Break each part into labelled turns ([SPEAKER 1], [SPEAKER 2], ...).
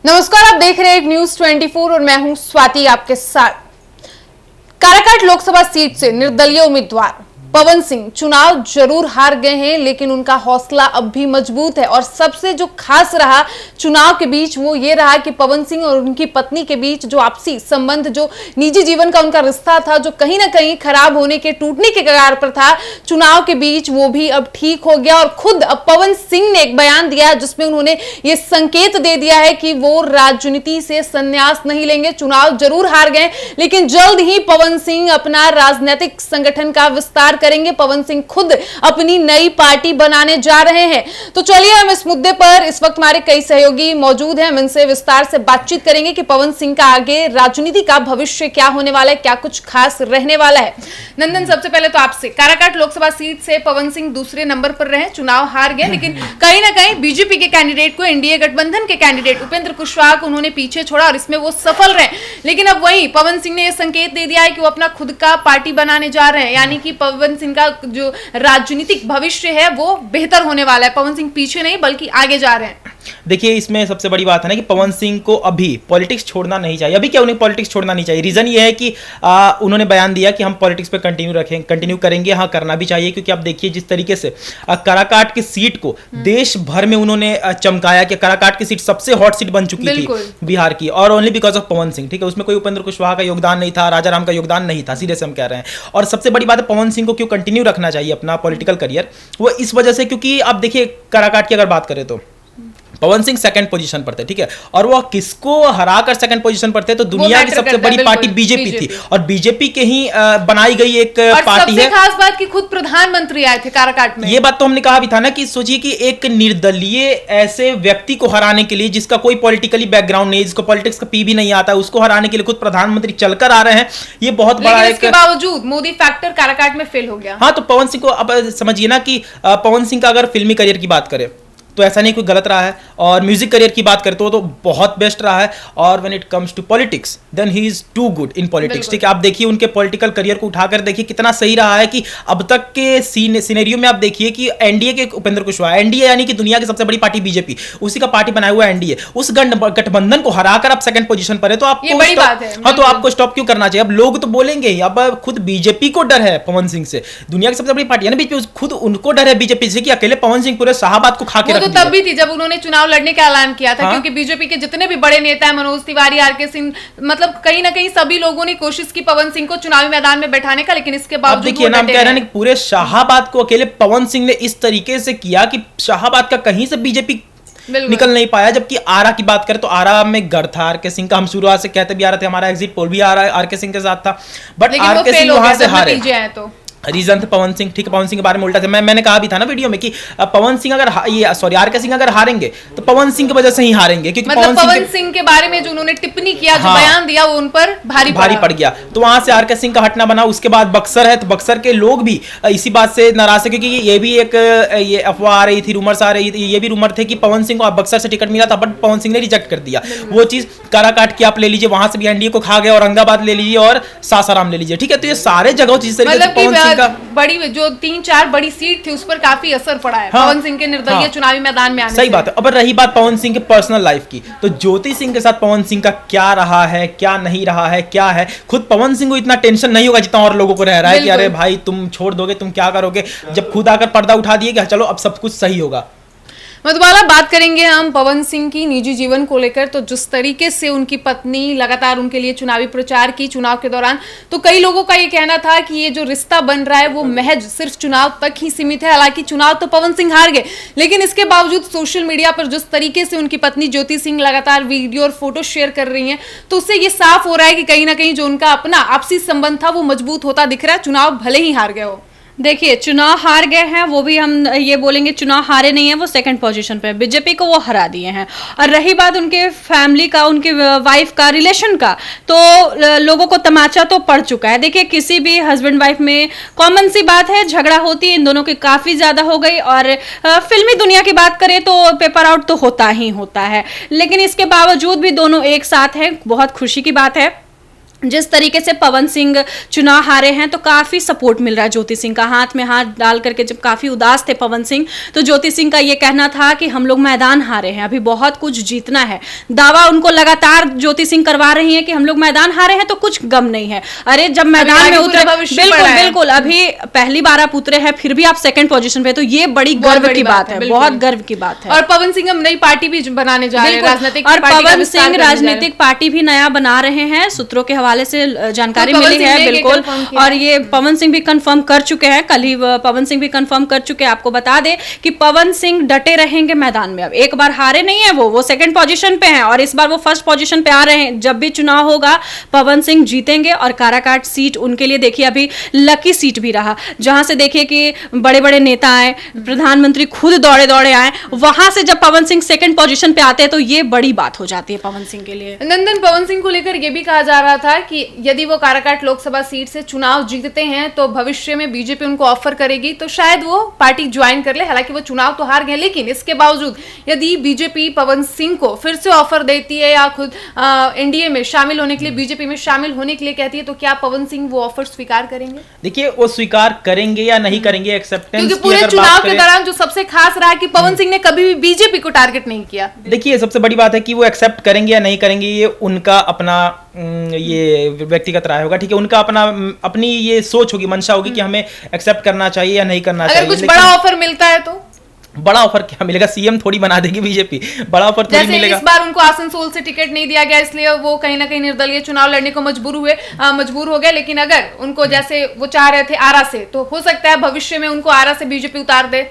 [SPEAKER 1] नमस्कार, आप देख रहे हैं न्यूज 24 और मैं हूं स्वाति आपके साथ। काराकाट लोकसभा सीट से निर्दलीय उम्मीदवार पवन सिंह चुनाव जरूर हार गए हैं, लेकिन उनका हौसला अब भी मजबूत है। और सबसे जो खास रहा चुनाव के बीच वो ये रहा कि पवन सिंह और उनकी पत्नी के बीच जो आपसी संबंध, जो निजी जीवन का उनका रिश्ता था, जो कहीं ना कहीं खराब होने के, टूटने के कगार पर था, चुनाव के बीच वो भी अब ठीक हो गया। और खुद अब पवन सिंह ने एक बयान दिया जिसमें उन्होंने ये संकेत दे दिया है कि वो राजनीति से संन्यास नहीं लेंगे। चुनाव जरूर हार गए, लेकिन जल्द ही पवन सिंह अपना राजनीतिक संगठन का विस्तार करेंगे। पवन सिंह खुद अपनी नई पार्टी बनाने जा रहे हैं। तो चलिए हम इस मुद्दे पर, इस वक्त हमारे कई सहयोगी मौजूद हैं, हम इनसे विस्तार से बातचीत करेंगे कि पवन सिंह का आगे राजनीति का भविष्य क्या होने वाला है, क्या कुछ खास रहने वाला है। नंदन, सबसे पहले तो आपसे, काराकाट लोकसभा सीट से पवन सिंह दूसरे नंबर पर रहे, चुनाव हार गए, लेकिन कहीं ना कहीं बीजेपी के कैंडिडेट को, एनडीए गठबंधन के कैंडिडेट उपेंद्र कुशवाहा को उन्होंने पीछे छोड़ा और इसमें वो सफल रहे। लेकिन अब वहीं पवन सिंह ने यह संकेत दे दिया है कि वो अपना खुद का पार्टी बनाने जा रहे हैं, यानी कि पवन सिंह का जो राजनीतिक भविष्य है वो बेहतर होने वाला है। पवन सिंह पीछे नहीं बल्कि आगे जा रहे हैं।
[SPEAKER 2] देखिए, इसमें सबसे बड़ी बात है ना कि पवन सिंह को अभी पॉलिटिक्स छोड़ना नहीं चाहिए। अभी क्या उन्हें पॉलिटिक्स छोड़ना नहीं चाहिए? रीजन ये है कि उन्होंने बयान दिया कि हम पॉलिटिक्स पे कंटिन्यू करेंगे। हाँ, करना भी चाहिए, क्योंकि आप देखिए जिस तरीके से काराकाट की सीट को देश भर में उन्होंने चमकाया कि काराकाट की सीट सबसे हॉट सीट बन चुकी थी बिहार की, और only because of Pawan Singh. ठीक है, उसमें कोई उपेंद्र कुशवाहा का योगदान नहीं था, राजा राम का योगदान नहीं था, सीधे से हम कह रहे हैं। और सबसे बड़ी बात है, पवन सिंह को क्यों कंटिन्यू रखना चाहिए अपना पॉलिटिकल करियर, वो इस वजह से क्योंकि आप देखिए काराकाट की अगर बात करें तो पवन सिंह सेकंड पोजीशन पर थे, ठीक है, और वो किसको हराकर सेकंड पोजीशन पर थे? तो दुनिया की सबसे बड़ी पार्टी बीजेपी थी, और बीजेपी के ही बनाई गई एक पार्टी है।
[SPEAKER 1] सबसे खास बात कि खुद प्रधानमंत्री आए थे काराकाट में।
[SPEAKER 2] ये बात तो हमने कहा भी था ना कि सोचिए कि एक निर्दलीय ऐसे व्यक्ति को हराने के लिए, जिसका कोई पॉलिटिकली बैकग्राउंड नहीं, जिसको पॉलिटिक्स का पी भी नहीं आता, उसको हराने के लिए खुद प्रधानमंत्री चलकर आ रहे हैं। ये बहुत बड़ा एक,
[SPEAKER 1] इसके बावजूद मोदी फैक्टर काराकाट में फेल हो गया।
[SPEAKER 2] हाँ, तो पवन सिंह को अब समझिए ना कि पवन सिंह का अगर फिल्मी करियर की बात करें तो ऐसा नहीं कोई गलत रहा है, और म्यूजिक करियर की बात करते हो तो बहुत बेस्ट रहा है। और when it comes to politics then he is too good in politics. ठीक है, आप देखिए उनके पॉलिटिकल करियर को उठाकर देखिए कितना सही रहा है कि अब तक के सिनेरियो में आप देखिए कि एनडीए के उपेंद्र कुशवाहा, एनडीए यानी कि दुनिया की सबसे बड़ी पार्टी बीजेपी, उसी का पार्टी बनाया हुआ एनडीए, उस गठबंधन को हराकर आप सेकंड पोजीशन पर है, तो आपको हाँ, तो आपको स्टॉप क्यों करना चाहिए? अब लोग तो बोलेंगे ही, अब खुद बीजेपी को डर है पवन सिंह से, दुनिया की सबसे बड़ी पार्टी है ना बीजेपी, खुद उनको डर है बीजेपी से कि अकेले पवन सिंह पूरे शाहबाद को खा के
[SPEAKER 1] तब भी थी जब उन्होंने चुनाव लड़ने का ऐलान किया था। हाँ? क्योंकि बीजेपी के जितने भी बड़े नेता हैं, मनोज तिवारी, आरके सिंह, मतलब कहीं ना कहीं सभी लोगों ने कोशिश की पवन सिंह को चुनावी मैदान में बैठाने का, लेकिन इसके बावजूद
[SPEAKER 2] देखिए ना, हम कह रहे हैं पूरे शाहबाद को अकेले पवन सिंह ने इस तरीके से किया कि शाहबाद का कहीं से बीजेपी निकल नहीं पाया। जबकि आरा की बात करें तो आरा में गढ़ था आरके सिंह का, हम शुरुआत से कहते भी आ रहे थे, हमारा एग्जिट पोल भी आ रहा है आरके सिंह के साथ था, बट आरके सिंह वहां से हारे। रीजन थे पवन सिंह। ठीक है, पवन सिंह के बारे में उल्टा था, मैंने कहा भी था ना वीडियो में कि पवन सिंह अगर आरके सिंह अगर हारेंगे तो पवन सिंह की वजह से ही हारेंगे, क्योंकि
[SPEAKER 1] मतलब पवन सिंह के बारे में जो उन्होंने टिप्पणी किया, जो बयान दिया, वो उन पर भारी
[SPEAKER 2] पड़ गया। तो वहां से आरके सिंह का हटना बना। उसके बाद बक्सर है, तो बक्सर के लोग भी इसी बात से नाराज है, क्योंकि ये भी एक ये अफवाह आ रही थी, रूमर्स आ रही थी, ये भी रूमर थे कि पवन सिंह को बक्सर से टिकट मिला था, बट पवन सिंह ने रिजेक्ट कर दिया वो चीज। काराकाट की आप ले लीजिए, वहां से भी एनडीए को खा गया, औरंगाबाद ले लीजिए और सासाराम ले लीजिए। ठीक है, तो ये सारे जगह जिस तरीके से पवन सिंह का
[SPEAKER 1] बड़ी जो 3-4 बड़ी सीट थी उस पर काफी असर पड़ा है। हाँ, पवन सिंह के निर्दलीय चुनावी मैदान में आने
[SPEAKER 2] सही बात है। अब रही बात पवन सिंह के पर्सनल लाइफ की, तो ज्योति सिंह के साथ पवन सिंह का क्या रहा है, क्या नहीं रहा है, क्या है, खुद पवन सिंह को इतना टेंशन नहीं होगा जितना और लोगों को रह रहा है कि अरे भाई तुम छोड़ दोगे, तुम क्या करोगे, जब खुद आकर पर्दा उठा दिए कि चलो अब सब कुछ सही होगा।
[SPEAKER 1] मधुबाला, बात करेंगे हम पवन सिंह की निजी जीवन को लेकर। तो जिस तरीके से उनकी पत्नी लगातार उनके लिए चुनावी प्रचार की चुनाव के दौरान, तो कई लोगों का ये कहना था कि ये जो रिश्ता बन रहा है वो महज सिर्फ चुनाव तक ही सीमित है। हालांकि चुनाव तो पवन सिंह हार गए, लेकिन इसके बावजूद सोशल मीडिया पर जिस तरीके से उनकी पत्नी ज्योति सिंह लगातार वीडियो और फोटो शेयर कर रही हैं, तो उससे ये साफ हो रहा है कि कहीं ना कहीं जो उनका अपना आपसी संबंध था वो मजबूत होता दिख रहा है, चुनाव भले ही हार गए हो।
[SPEAKER 3] देखिए, चुनाव हार गए हैं, वो भी हम ये बोलेंगे चुनाव हारे नहीं है, वो सेकंड पोजीशन पे, बीजेपी को वो हरा दिए हैं। और रही बात उनके फैमिली का, उनके वाइफ का, रिलेशन का, तो लोगों को तमाचा तो पड़ चुका है। देखिए, किसी भी हस्बैंड वाइफ में कॉमन सी बात है, झगड़ा होती है, इन दोनों की काफ़ी ज़्यादा हो गई। और फिल्मी दुनिया की बात करें तो पेपर आउट तो होता ही होता है, लेकिन इसके बावजूद भी दोनों एक साथ हैं, बहुत खुशी की बात है। जिस तरीके से पवन सिंह चुनाव हारे हैं तो काफी सपोर्ट मिल रहा है ज्योति सिंह का, हाथ में हाथ डाल करके जब काफी उदास थे पवन सिंह तो ज्योति सिंह का ये कहना था कि हम लोग मैदान हारे हैं, अभी बहुत कुछ जीतना है। दावा उनको लगातार ज्योति सिंह करवा रही हैं कि हम लोग मैदान हारे हैं तो कुछ गम नहीं है। अरे जब मैदान में उतरे, बिल्कुल बिल्कुल, अभी पहली बार आप उतरे हैं फिर भी आप सेकंड पोजीशन पे, तो ये बड़ी गर्व की बात है, बहुत गर्व की बात है।
[SPEAKER 1] और पवन सिंह हम नई पार्टी भी बनाने जा रहे हैं, राजनीतिक
[SPEAKER 3] और पवन सिंह राजनीतिक पार्टी भी नया बना रहे हैं, सूत्रों के हवाले से जानकारी मिली है। बिल्कुल, और ये पवन सिंह भी कंफर्म कर चुके हैं, कल ही पवन सिंह भी कंफर्म कर चुके हैं। आपको बता दें कि पवन सिंह डटे रहेंगे मैदान में, अब एक बार हारे नहीं है वो सेकंड पोजीशन पे हैं और इस बार वो फर्स्ट पोजीशन पे आ रहे हैं। जब भी चुनाव होगा पवन सिंह जीतेंगे और काराकाट सीट उनके लिए देखिए अभी लकी सीट भी रहा, जहां से देखिए कि बड़े बड़े नेता आए, प्रधानमंत्री खुद दौड़े दौड़े आए, वहां से जब पवन सिंह सेकंड पोजीशन पे आते हैं तो ये बड़ी बात हो जाती है पवन सिंह के लिए।
[SPEAKER 1] नंदन, पवन सिंह को लेकर यह भी कहा जा रहा था कि यदि वो काराकाट लोकसभा सीट से चुनाव जीतते हैं तो भविष्य में बीजेपी उनको ऑफर करेगी तो शायद वो पार्टी ज्वाइन कर ले। हालांकि वो चुनाव तो हार गए, लेकिन इसके बावजूद यदि बीजेपी पवन सिंह को फिर से ऑफर देती है या खुद एनडीए में शामिल होने के लिए, बीजेपी में शामिल होने के लिए कहती है, तो क्या पवन सिंह वो ऑफर स्वीकार करेंगे?
[SPEAKER 2] देखिए वो स्वीकार करेंगे या नहीं करेंगे, एक्सेप्टेंस
[SPEAKER 1] क्योंकि पूरे चुनाव के दौरान जो सबसे खास रहा कि पवन सिंह ने कभी भी बीजेपी को टारगेट नहीं किया।
[SPEAKER 2] देखिए सबसे बड़ी बात है कि वो एक्सेप्ट करेंगे या नहीं करेंगे ये उनका अपना ये व्यक्तिगत राय होगा, ठीक है, उनका अपनी ये सोच होगी, मंशा होगी कि हमें एक्सेप्ट करना चाहिए या नहीं करना चाहिए।
[SPEAKER 1] अगर कुछ बड़ा ऑफर मिलता है तो
[SPEAKER 2] बड़ा ऑफर क्या मिलेगा, सीएम थोड़ी बना देगी बीजेपी, बड़ा ऑफर थोड़ी मिलेगा।
[SPEAKER 1] इस बार उनको आसनसोल से टिकट नहीं दिया गया इसलिए वो कहीं ना कहीं निर्दलीय चुनाव लड़ने को मजबूर हो गए, लेकिन अगर उनको जैसे वो चाह रहे थे आरा से, तो हो सकता है भविष्य में उनको आरा से बीजेपी उतार दे।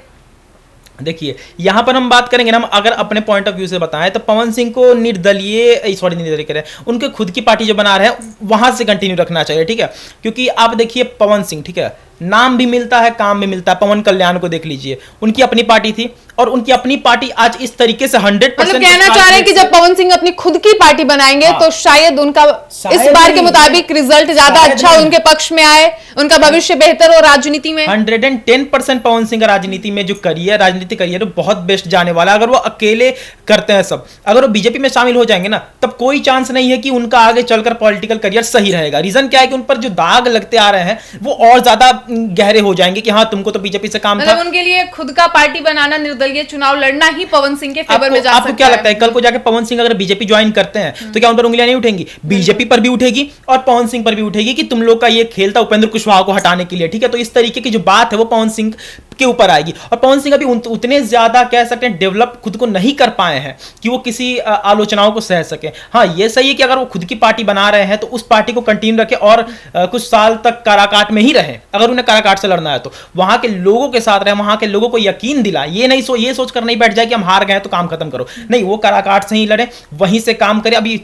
[SPEAKER 2] देखिए यहां पर हम बात करेंगे ना, हम अगर अपने पॉइंट ऑफ व्यू से बताएं तो पवन सिंह को निर्दलीय करें, उनके खुद की पार्टी जो बना रहे हैं वहां से कंटिन्यू रखना चाहिए, ठीक है, क्योंकि आप देखिए पवन सिंह, ठीक है, नाम भी मिलता है, काम भी मिलता है। पवन कल्याण को देख लीजिए, उनकी अपनी पार्टी थी और उनकी अपनी पार्टी आज इस तरीके से 100%
[SPEAKER 1] मतलब कहना चाह रहे हैं कि जब पवन सिंह अपनी खुद की पार्टी बनाएंगे तो शायद उनका इस बार के मुताबिक रिजल्ट ज्यादा अच्छा उनके पक्ष में आए, उनका भविष्य बेहतर हो राजनीति में।
[SPEAKER 2] 110% पवन सिंह का राजनीति में जो राजनीति करियर बहुत बेस्ट जाने वाला है। अगर वो अकेले करते हैं सब, अगर वो बीजेपी में शामिल हो जाएंगे ना, तब कोई चांस नहीं है कि उनका आगे चलकर पॉलिटिकल करियर सही रहेगा। रीजन क्या है कि उन पर जो दाग लगते आ रहे हैं वो और ज्यादा गहरे हो जाएंगे कि हाँ तुमको तो बीजेपी से काम था।
[SPEAKER 1] मतलब उनके लिए खुद का पार्टी बनाना, निर्दलीय चुनाव लड़ना ही पवन सिंह के फेवर में जा सकता है।
[SPEAKER 2] आपको क्या लगता है कल को जाके पवन सिंह अगर बीजेपी ज्वाइन करते हैं तो क्या उन पर उंगलियां नहीं उठेंगी? बीजेपी पर भी उठेगी और पवन सिंह पर भी उठेगी कि तुम लोग का ये खेल था उपेंद्र कुशवाहा को हटाने के लिए, ठीक है। तो इस तरीके की जो बात है वो पवन सिंह के ऊपर आएगी। और पवन सिंह अभी उतने ज्यादा कह सकते हैं डेवलप खुद को नहीं कर पाए हैं कि वो किसी आलोचनाओं को सह सके। हाँ ये सही है कि अगर वो खुद की पार्टी बना रहे हैं तो उस पार्टी को कंटिन्यू रखें और कुछ साल तक काराकाट में ही रहे। अगर उन्हें काराकाट से लड़ना है तो वहां के लोगों के साथ रहे, वहां के लोगों को यकीन दिलाए। ये सोचकर नहीं बैठ जाए कि हम हार गए तो काम खत्म करो, नहीं, वो काराकाट से ही लड़े, वहीं से काम करें। अभी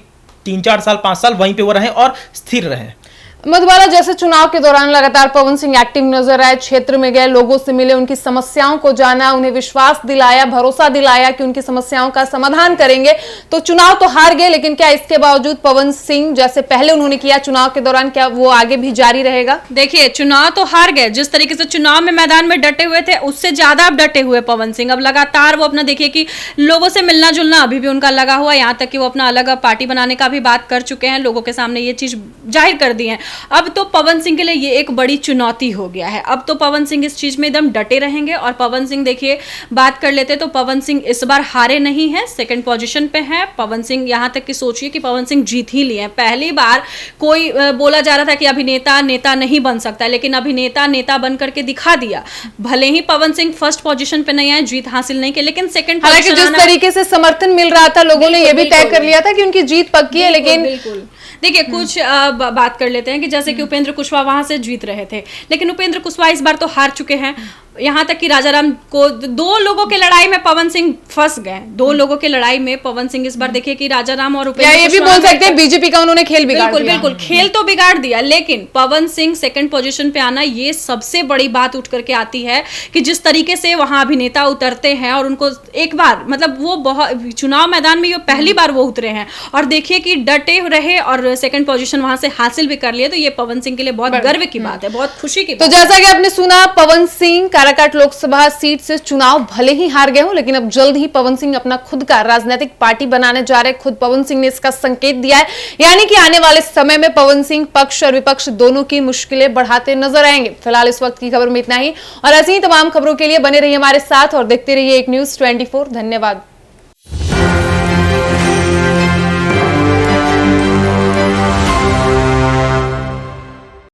[SPEAKER 2] 3-4 साल 5 साल वहीं पे वो रहे और स्थिर रहे।
[SPEAKER 1] मधुबाला, जैसे चुनाव के दौरान लगातार पवन सिंह एक्टिव नजर आए, क्षेत्र में गए, लोगों से मिले, उनकी समस्याओं को जाना, उन्हें विश्वास दिलाया, भरोसा दिलाया कि उनकी समस्याओं का समाधान करेंगे। तो चुनाव तो हार गए, लेकिन क्या इसके बावजूद पवन सिंह जैसे पहले उन्होंने किया चुनाव के दौरान, क्या वो आगे भी जारी रहेगा?
[SPEAKER 3] देखिए चुनाव तो हार गए, जिस तरीके से चुनाव में मैदान में डटे हुए थे उससे ज्यादा अब डटे हुए पवन सिंह। अब लगातार वो अपना देखिए कि लोगों से मिलना जुलना अभी भी उनका लगा हुआ, यहाँ तक कि वो अपना अलग पार्टी बनाने का भी बात कर चुके हैं, लोगों के सामने ये चीज जाहिर कर दी है। अब तो पवन सिंह के लिए ये एक बड़ी चुनौती हो गया है। अब तो पवन सिंह इस चीज में एकदम डटे रहेंगे। और पवन सिंह देखिए बात कर लेते तो पवन सिंह इस बार हारे नहीं है, सेकंड पोजीशन पे है पवन सिंह। यहां तक कि सोचिए कि पवन सिंह जीत ही लिए हैं। पहली बार कोई बोला जा रहा था कि अभिनेता नेता नहीं बन सकता, लेकिन अभिनेता नेता बन करके दिखा दिया। भले ही पवन सिंह फर्स्ट पोजीशन पे नहीं आए, जीत हासिल नहीं की, लेकिन सेकंड
[SPEAKER 1] हालांकि जिस तरीके से समर्थन मिल रहा था, लोगों ने यह भी तय कर लिया था कि उनकी जीत पक्की है। लेकिन
[SPEAKER 3] देखिए कुछ बात कर लेते हैं कि जैसे कि उपेंद्र कुशवाहा वहां से जीत रहे थे, लेकिन उपेंद्र कुशवाहा इस बार तो हार चुके हैं। यहाँ तक कि राजाराम को 2 लोगों के लड़ाई में पवन सिंह फंस गए। 2 लोगों के लड़ाई में पवन सिंह इस बार देखिए कि राजाराम और उपेंद्र
[SPEAKER 1] ये भी बोल सकते हैं बीजेपी का उन्होंने खेल बिगाड़ दिया।
[SPEAKER 3] बिल्कुल खेल तो बिगाड़ दिया, लेकिन पवन सिंह सेकंड पोजीशन पे आना ये सबसे बड़ी बात उठ करके आती है कि जिस तरीके से वहां अभिनेता उतरते हैं और उनको एक बार मतलब वो बहुत चुनाव मैदान में ये पहली बार वो उतरे हैं और देखिए कि डटे रहे और सेकंड पोजीशन वहां से हासिल भी कर लिए। तो ये पवन सिंह के लिए बहुत गर्व की बात है, बहुत खुशी की बात।
[SPEAKER 1] तो जैसा कि आपने सुना, पवन सिंह काराकाट लोकसभा सीट से चुनाव भले ही हार गए हो, लेकिन अब जल्द ही पवन सिंह अपना खुद का राजनीतिक पार्टी बनाने जा रहे। खुद पवन सिंह ने इसका संकेत दिया है, यानी कि आने वाले समय में पवन सिंह पक्ष और विपक्ष दोनों की मुश्किलें बढ़ाते नजर आएंगे। फिलहाल इस वक्त की खबर में इतना ही, और ऐसी ही तमाम खबरों के लिए बने रहिए हमारे साथ और देखते रहिए एक न्यूज़ 24। धन्यवाद।